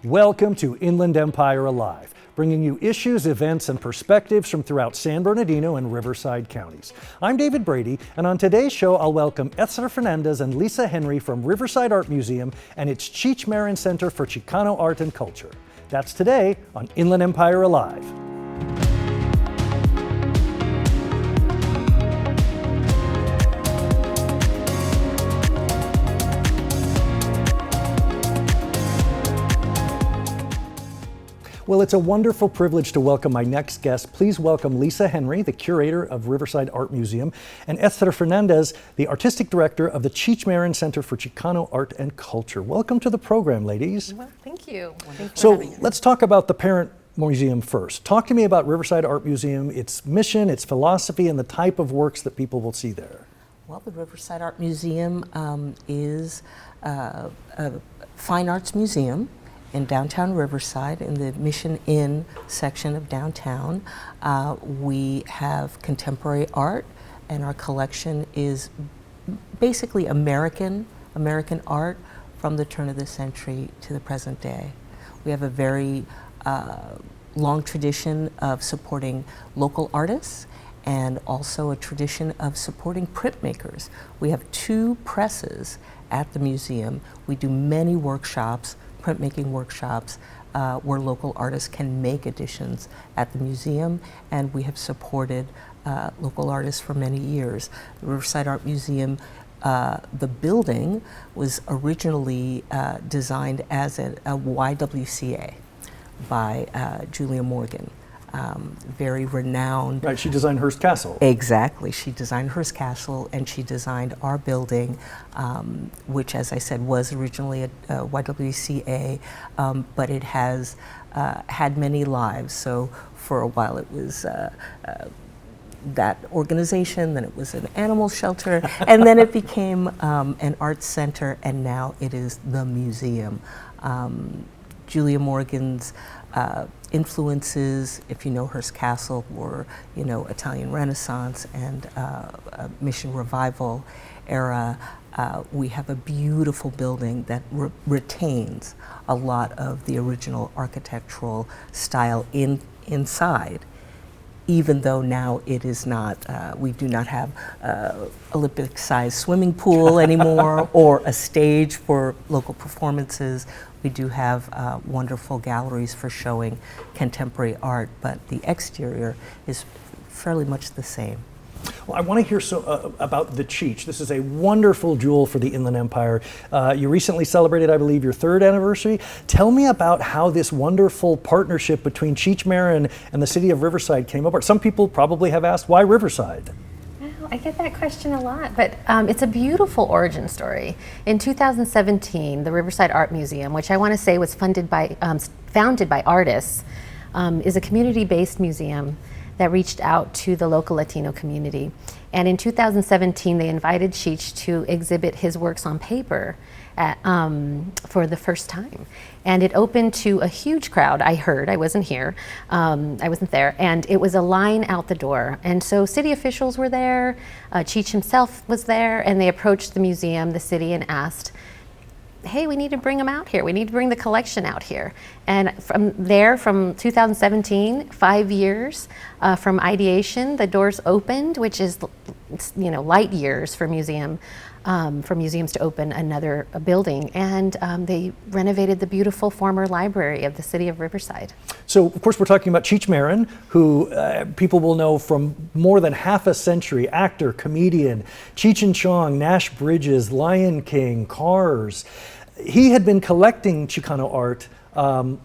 Welcome to Inland Empire Alive, bringing you issues, events, and perspectives from throughout San Bernardino and Riverside counties. I'm David Brady, and on today's show, I'll welcome Esther Fernandez and Lisa Henry from Riverside Art Museum and its Cheech Marin Center for Chicano Art and Culture. That's today on Inland Empire Alive. Well, it's a wonderful privilege to welcome my next guest. Please welcome Lisa Henry, the curator of Riverside Art Museum, and Esther Fernandez, the artistic director of the Cheech Marin Center for Chicano Art and Culture. Welcome to the program, ladies. Well, thank you. So let's talk about the parent museum first. Talk to me about Riverside Art Museum, its mission, its philosophy, and the type of works that people will see there. Well, the Riverside Art Museum is a fine arts museum in downtown Riverside, in the Mission Inn section of downtown. We have contemporary art, and our collection is basically American art from the turn of the century to the present day. We have a very long tradition of supporting local artists and also a tradition of supporting printmakers. We have 2 presses at the museum. We do many workshops, printmaking workshops, where local artists can make editions at the museum, and we have supported local artists for many years. The Riverside Art Museum, the building was originally designed as a YWCA by Julia Morgan. Very renowned. Right, she designed Hearst Castle. Exactly, she designed Hearst Castle, and she designed our building, which, as I said, was originally a YWCA, but it has had many lives. So for a while it was that organization, then it was an animal shelter, and then it became an arts center, and now it is the museum. Julia Morgan's influences, if you know Hearst Castle, were Italian Renaissance and Mission Revival era. We have a beautiful building that retains a lot of the original architectural style inside, even though now it is not, we do not have Olympic-sized swimming pool anymore or a stage for local performances. We do have wonderful galleries for showing contemporary art, but the exterior is fairly much the same. Well, I want to hear about the Cheech. This is a wonderful jewel for the Inland Empire. You recently celebrated, I believe, your 3rd anniversary. Tell me about how this wonderful partnership between Cheech Marin and the city of Riverside came about. Some people probably have asked, why Riverside? I get that question a lot, but it's a beautiful origin story. In 2017, the Riverside Art Museum, which I want to say was founded by artists, is a community-based museum that reached out to the local Latino community. And in 2017, they invited Cheech to exhibit his works on paper for the first time. And it opened to a huge crowd. I heard, I wasn't here, I wasn't there, and it was a line out the door. And so city officials were there, Cheech himself was there, and they approached the museum, the city, and asked, hey, we need to bring them out here. We need to bring the collection out here. And from there, from 2017, 5 years from ideation, the doors opened, which is, light years for museums to open another building. And they renovated the beautiful former library of the city of Riverside. So, of course, we're talking about Cheech Marin, who people will know from more than half a century, actor, comedian, Cheech and Chong, Nash Bridges, Lion King, Cars. He had been collecting Chicano art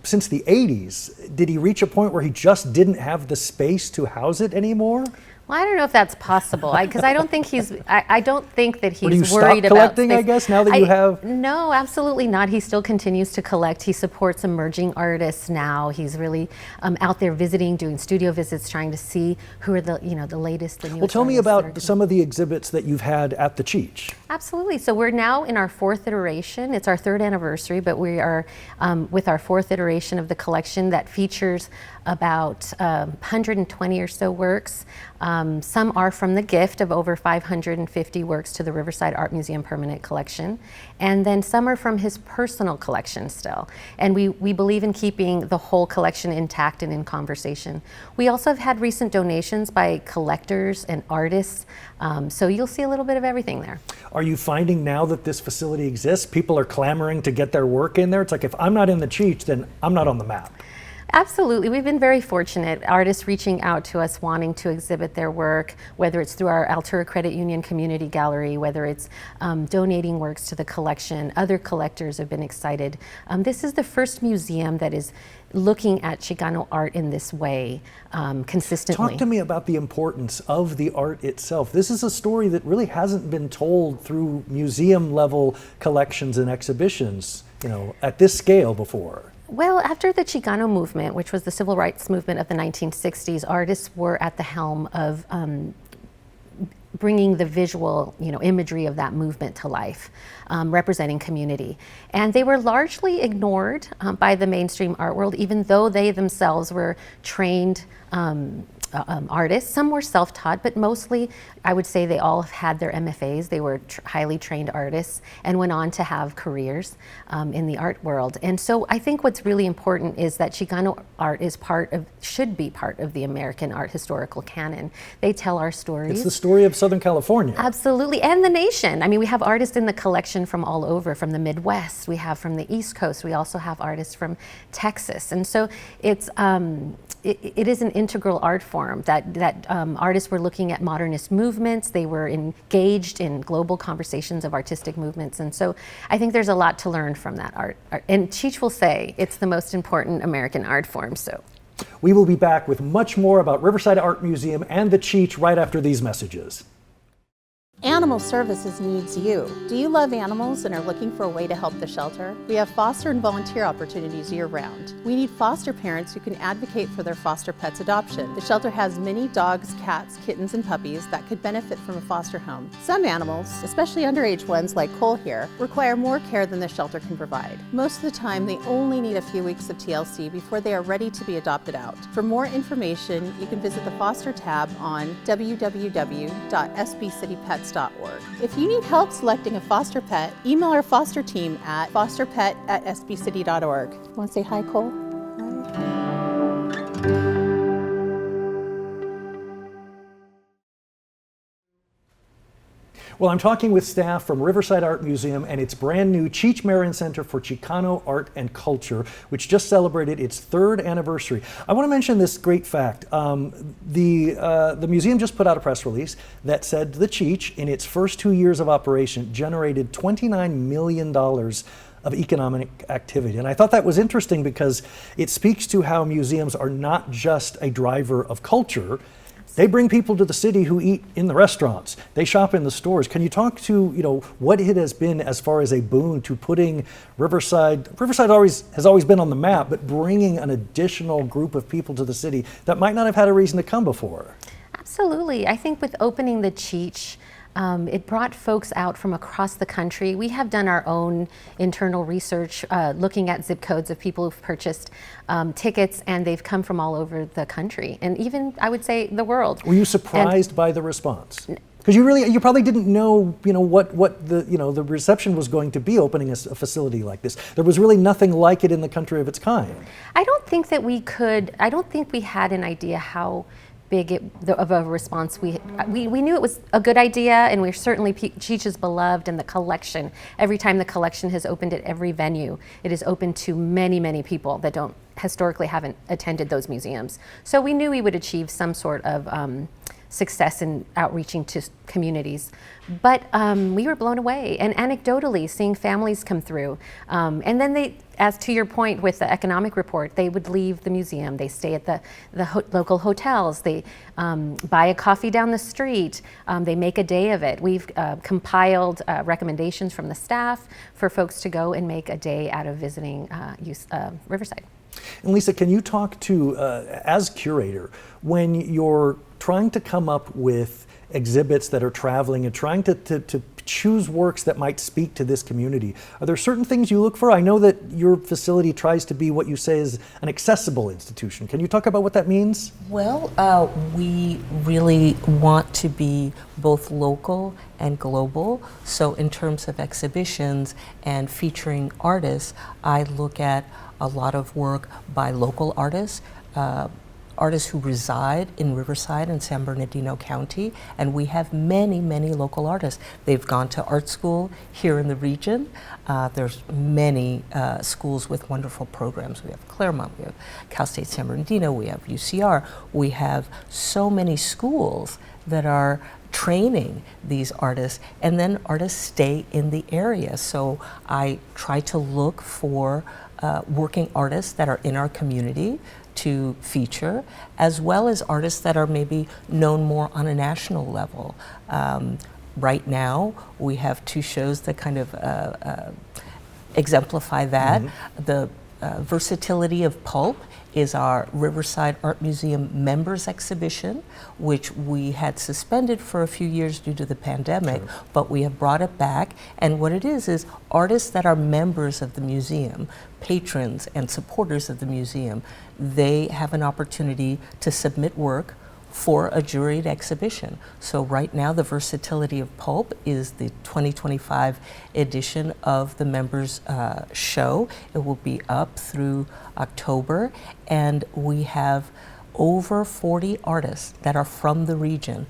since the 80s. Did he reach a point where he just didn't have the space to house it anymore? Well, I don't know if that's possible, because I don't think I don't think that he's worried about. Do you stop collecting, I guess, now that you have? No, absolutely not. He still continues to collect. He supports emerging artists now. He's really out there visiting, doing studio visits, trying to see who are the latest, the newest. Well, tell me about some of the exhibits that you've had at the Cheech. Absolutely. So we're now in our 4th iteration. It's our 3rd anniversary, but we are with our 4th iteration of the collection that features about 120 or so works. Some are from the gift of over 550 works to the Riverside Art Museum Permanent Collection. And then some are from his personal collection still. And we believe in keeping the whole collection intact and in conversation. We also have had recent donations by collectors and artists. So you'll see a little bit of everything there. Are you finding now that this facility exists, people are clamoring to get their work in there? It's like, if I'm not in the Cheech, then I'm not on the map. Absolutely. We've been very fortunate. Artists reaching out to us wanting to exhibit their work, whether it's through our Altura Credit Union Community Gallery, whether it's donating works to the collection. Other collectors have been excited. This is the first museum that is looking at Chicano art in this way consistently. Talk to me about the importance of the art itself. This is a story that really hasn't been told through museum level collections and exhibitions, at this scale before. Well, after the Chicano movement, which was the civil rights movement of the 1960s, artists were at the helm of bringing the visual, imagery of that movement to life, representing community. And they were largely ignored by the mainstream art world, even though they themselves were trained artists. Some were self-taught, but mostly I would say they all had their MFAs. They were highly trained artists and went on to have careers in the art world. And so I think what's really important is that Chicano art is should be part of the American art historical canon. They tell our stories. It's the story of Southern California. Absolutely, and the nation. I mean, we have artists in the collection from all over, from the Midwest, we have from the East Coast, we also have artists from Texas. And so it's, it is an integral art form that artists were looking at modernist movements. They were engaged in global conversations of artistic movements. And so I think there's a lot to learn from that art. And Cheech will say it's the most important American art form. So we will be back with much more about Riverside Art Museum and the Cheech right after these messages. Animal Services needs you. Do you love animals and are looking for a way to help the shelter? We have foster and volunteer opportunities year-round. We need foster parents who can advocate for their foster pets' adoption. The shelter has many dogs, cats, kittens, and puppies that could benefit from a foster home. Some animals, especially underage ones like Cole here, require more care than the shelter can provide. Most of the time, they only need a few weeks of TLC before they are ready to be adopted out. For more information, you can visit the foster tab on www.sbcitypets.org. If you need help selecting a foster pet, email our foster team at fosterpet@sbcity.org. Want to say hi, Cole? Well, I'm talking with staff from Riverside Art Museum and its brand new Cheech Marin Center for Chicano Art and Culture, which just celebrated its 3rd anniversary. I want to mention this great fact. The museum just put out a press release that said the Cheech, in its first 2 years of operation, generated $29 million of economic activity. And I thought that was interesting because it speaks to how museums are not just a driver of culture. They bring people to the city who eat in the restaurants. They shop in the stores. Can you talk to what it has been as far as a boon to putting Riverside? Riverside has always been on the map, but bringing an additional group of people to the city that might not have had a reason to come before. Absolutely. I think with opening the Cheech, it brought folks out from across the country. We have done our own internal research looking at zip codes of people who've purchased tickets, and they've come from all over the country and even, I would say, the world. Were you surprised by the response? Because you probably didn't know, what the reception was going to be opening a facility like this. There was really nothing like it in the country of its kind. I don't think we had an idea how big of a response. We knew it was a good idea, and we're certainly Cheech is beloved, and the collection, every time the collection has opened at every venue, it is open to many, many people that historically haven't attended those museums. So we knew we would achieve some sort of success in outreaching to communities. But we were blown away, and anecdotally seeing families come through. And then as to your point with the economic report, they would leave the museum, they stay at the local hotels, they buy a coffee down the street, they make a day of it. We've compiled recommendations from the staff for folks to go and make a day out of visiting Riverside. And Lisa, can you talk to, as curator, when you're trying to come up with exhibits that are traveling and trying to choose works that might speak to this community, are there certain things you look for? I know that your facility tries to be what you say is an accessible institution. Can you talk about what that means? Well, we really want to be both local and global. So in terms of exhibitions and featuring artists, I look at a lot of work by local artists, artists who reside in Riverside and San Bernardino County, and we have many, many local artists. They've gone to art school here in the region. There's many schools with wonderful programs. We have Claremont, we have Cal State San Bernardino, we have UCR. We have so many schools that are training these artists, and then artists stay in the area. So I try to look for working artists that are in our community to feature, as well as artists that are maybe known more on a national level. Right now, we have two shows that kind of exemplify that. The Versatility of Pulp is our Riverside Art Museum members exhibition, which we had suspended for a few years due to the pandemic, but we have brought it back. And what it is artists that are members of the museum, patrons and supporters of the museum, they have an opportunity to submit work for a juried exhibition. So right now, the Versatility of Pulp is the 2025 edition of the members show. It will be up through October, and we have over 40 artists that are from the region,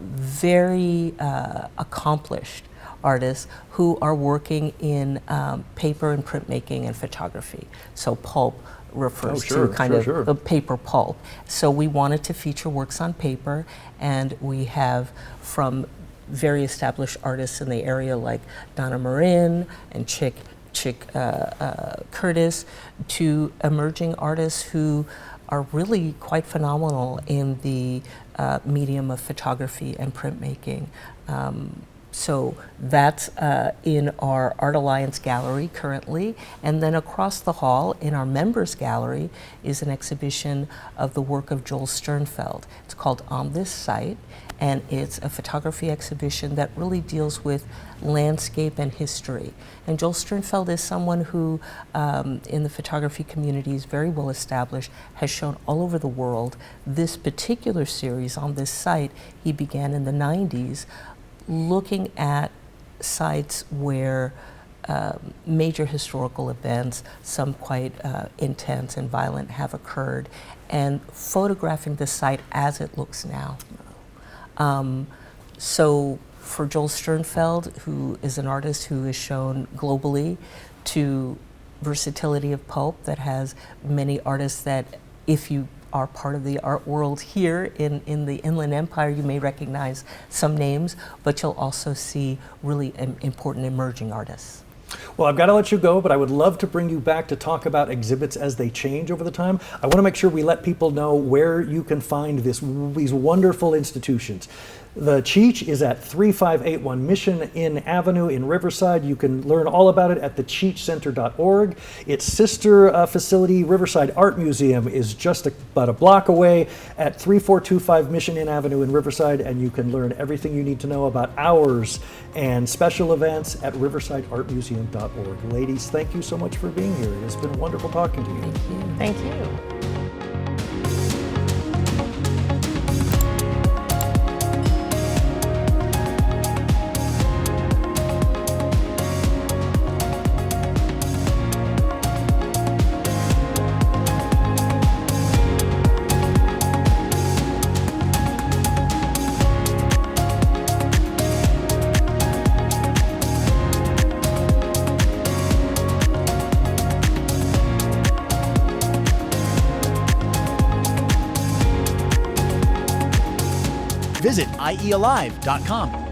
very accomplished artists who are working in paper and printmaking and photography. So pulp refers to kind of the paper pulp. So we wanted to feature works on paper, and we have from very established artists in the area like Donna Marin and Chick Curtis to emerging artists who are really quite phenomenal in the medium of photography and printmaking. So that's in our Art Alliance gallery currently. And then across the hall in our members gallery is an exhibition of the work of Joel Sternfeld. It's called On This Site, and it's a photography exhibition that really deals with landscape and history. And Joel Sternfeld is someone who in the photography community is very well established, has shown all over the world. This particular series, On This Site, he began in the 90s, looking at sites where major historical events, some quite intense and violent, have occurred, and photographing the site as it looks now. So for Joel Sternfeld, who is an artist who is shown globally, to Versatility of Pulp, that has many artists that, if you are part of the art world here in the Inland Empire, you may recognize some names, but you'll also see really important emerging artists. Well, I've got to let you go, but I would love to bring you back to talk about exhibits as they change over the time. I want to make sure we let people know where you can find these wonderful institutions. The Cheech is at 3581 Mission Inn Avenue in Riverside. You can learn all about it at thecheechcenter.org. Its sister facility, Riverside Art Museum, is just about a block away at 3425 Mission Inn Avenue in Riverside, and you can learn everything you need to know about hours and special events at riversideartmuseum.org. Ladies, thank you so much for being here. It has been wonderful talking to you. Thank you. Visit iealive.com.